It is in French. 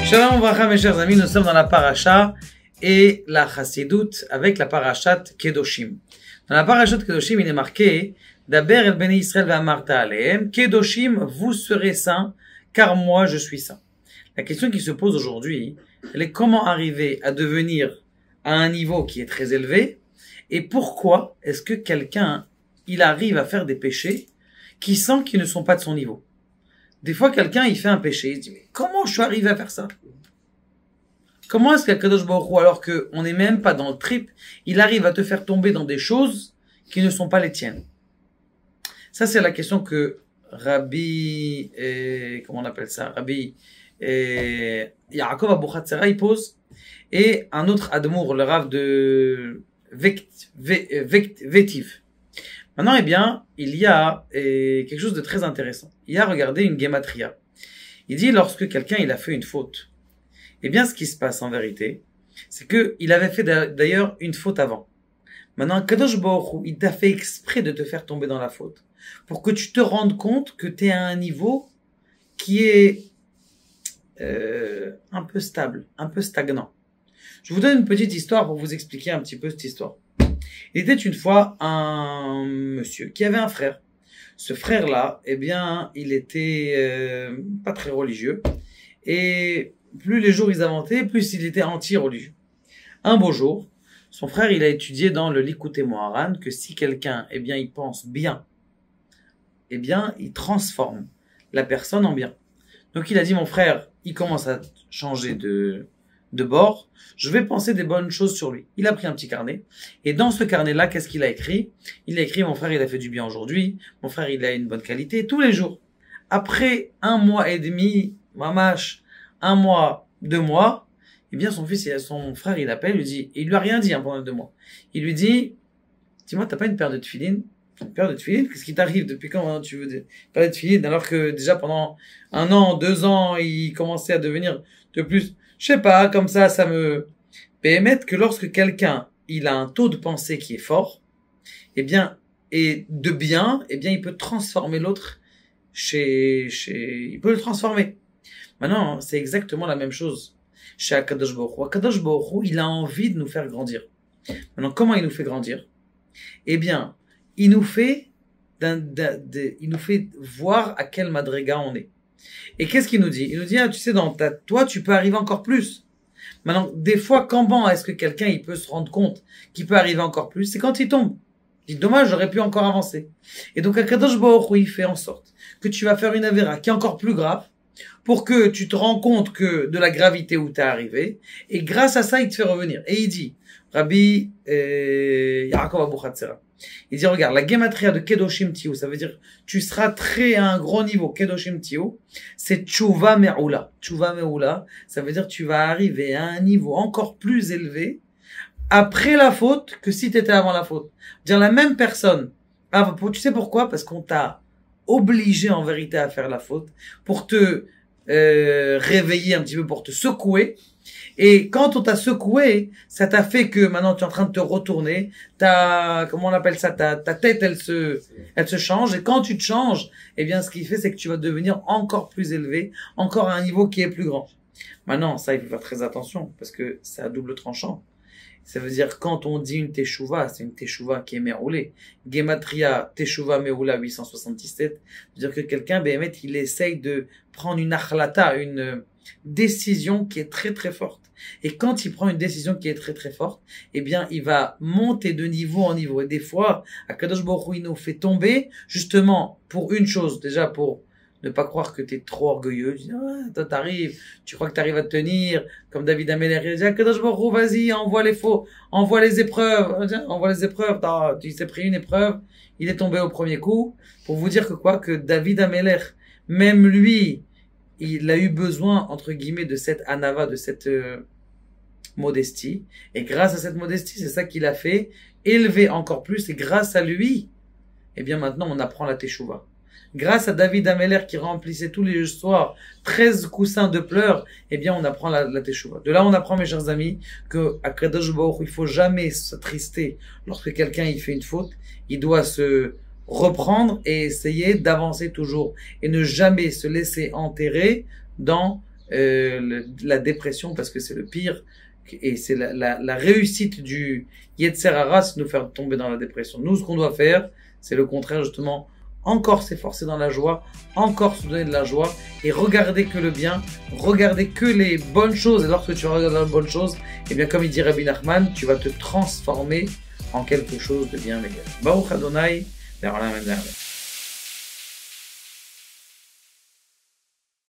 Shalom Vracha, mes chers amis, nous sommes dans la paracha et la chassidoute avec la parachat Kedoshim. Dans la parachat Kedoshim, il est marqué Daber el Bnei Israël ve'amarta alehem, Kedoshim, vous serez saints, car moi je suis saint. La question qui se pose aujourd'hui, elle est comment arriver à devenir à un niveau qui est très élevé, et pourquoi est-ce que quelqu'un, il arrive à faire des péchés qui sent qu'ils ne sont pas de son niveau. Des fois, quelqu'un, il fait un péché, il se dit, mais comment je suis arrivé à faire ça? Comment est-ce qu'Akadosh Baruch Hu, alors qu'on n'est même pas dans le trip, il arrive à te faire tomber dans des choses qui ne sont pas les tiennes? Ça, c'est la question que Rabbi, comment on appelle ça? Rabbi, Yaakov Abuchatzera, il pose, et un autre Admour, le Rav de Vetiv. Maintenant, eh bien, il y a quelque chose de très intéressant. Il y a, regardez, une gematria. Il dit, lorsque quelqu'un, il a fait une faute, eh bien, ce qui se passe en vérité, c'est que il avait fait d'ailleurs une faute avant. Maintenant, Kadosh Baruch Hu, il t'a fait exprès de te faire tomber dans la faute, pour que tu te rendes compte que tu es à un niveau qui est un peu stable, un peu stagnant. Je vous donne une petite histoire pour vous expliquer un petit peu cette histoire. Il était une fois un monsieur qui avait un frère. Ce frère-là, eh bien, il était pas très religieux. Et plus les jours ils avançaient, plus il était anti-religieux. Un beau jour, son frère, il a étudié dans le Likutei Moharan que si quelqu'un, eh bien, il pense bien, eh bien, il transforme la personne en bien. Donc il a dit, mon frère, il commence à changer de bord, je vais penser des bonnes choses sur lui. Il a pris un petit carnet, et dans ce carnet-là, qu'est-ce qu'il a écrit? Il a écrit, mon frère, il a fait du bien aujourd'hui, mon frère, il a une bonne qualité, tous les jours. Après 1 mois et demi, mamache, 1 mois, 2 mois, eh bien, son frère, il appelle, il lui dit, il lui a rien dit, pendant 2 mois. Il lui dit, dis-moi, t'as pas une paire de tefilines? Une paire de tefilines? Qu'est-ce qui t'arrive? Depuis quand tu veux une paire de tefilines? Alors que déjà pendant 1 an, 2 ans, il commençait à devenir de plus, je sais pas, comme ça me permet que lorsque quelqu'un, il a un taux de pensée qui est fort, eh bien, et de bien, eh bien, il peut transformer l'autre il peut le transformer. Maintenant, c'est exactement la même chose chez Akadosh Baruch Hu. Akadosh Baruch Hu, il a envie de nous faire grandir. Maintenant, comment il nous fait grandir? Eh bien, il nous fait voir à quel madriga on est. Et qu'est-ce qu'il nous dit? Il nous dit, tu sais, toi, tu peux arriver encore plus. Maintenant, des fois, comment est-ce que quelqu'un, il peut se rendre compte qu'il peut arriver encore plus? C'est quand il tombe. Il dit, dommage, j'aurais pu encore avancer. Et donc, Akadosh Baruch Hu, il fait en sorte que tu vas faire une avéra qui est encore plus grave, pour que tu te rends compte que de la gravité où tu es arrivé, et grâce à ça, il te fait revenir. Et il dit, Rabbi Yaakov Abuchatzera, il dit, regarde, la gematria de Kedoshim Tiyu, ça veut dire, tu seras à un gros niveau, Kedoshim Tiyu, c'est Tshuva Me'ula. Tshuva Me'ula, ça veut dire, tu vas arriver à un niveau encore plus élevé, après la faute, que si tu étais avant la faute. Dire la même personne, tu sais pourquoi? Parce qu'on t'a obligé en vérité à faire la faute, pour te réveiller un petit peu, pour te secouer. Et quand on t'a secoué, ça t'a fait que maintenant tu es en train de te retourner, comment on appelle ça, ta tête elle se change, et quand tu te changes, eh bien ce qu'il fait c'est que tu vas devenir encore plus élevé, encore à un niveau qui est plus grand. Maintenant, ça il faut faire très attention, parce que c'est à double tranchant. Ça veut dire, quand on dit une teshuva, c'est une teshuva qui est me'oulé. Gematria, teshuva me'oula 877. C'est-à-dire que quelqu'un, Béhémet, il essaye de prendre une achlata, une décision qui est très très forte. Et quand il prend une décision qui est très très forte, eh bien, il va monter de niveau en niveau. Et des fois, Akadosh Baruch Hu, il nous fait tomber, justement, pour une chose, déjà pour ne pas croire que tu es trop orgueilleux. Tu dis, toi t'arrives, tu crois que tu arrives à tenir, comme David Ameler, il dit, Akadosh Baruch Hu, vas-y, envoie les épreuves, il s'est pris une épreuve, il est tombé au premier coup, pour vous dire que David Ameler, même lui, il a eu besoin, entre guillemets, de cette anava, de cette modestie, et grâce à cette modestie, c'est ça qu'il a fait, élever encore plus, et grâce à lui, eh bien maintenant on apprend la teshuva. Grâce à David Ameler qui remplissait tous les soirs 13 coussins de pleurs, eh bien on apprend la teshuva. De là on apprend, mes chers amis, que à Kadosh Baruch Hu, il faut jamais s'attrister lorsque quelqu'un il fait une faute. Il doit se reprendre et essayer d'avancer toujours et ne jamais se laisser enterrer dans la dépression parce que c'est le pire et c'est la réussite du Yetzer Hara, c'est de nous faire tomber dans la dépression. Nous, ce qu'on doit faire, c'est le contraire, justement, encore s'efforcer dans la joie, encore se donner de la joie et regarder que le bien, regarder que les bonnes choses. Et lorsque tu regardes les bonnes choses, et bien comme il dit Rabbi Nachman, tu vas te transformer en quelque chose de bienveillant. Baruch Adonai, Le'olam Amen.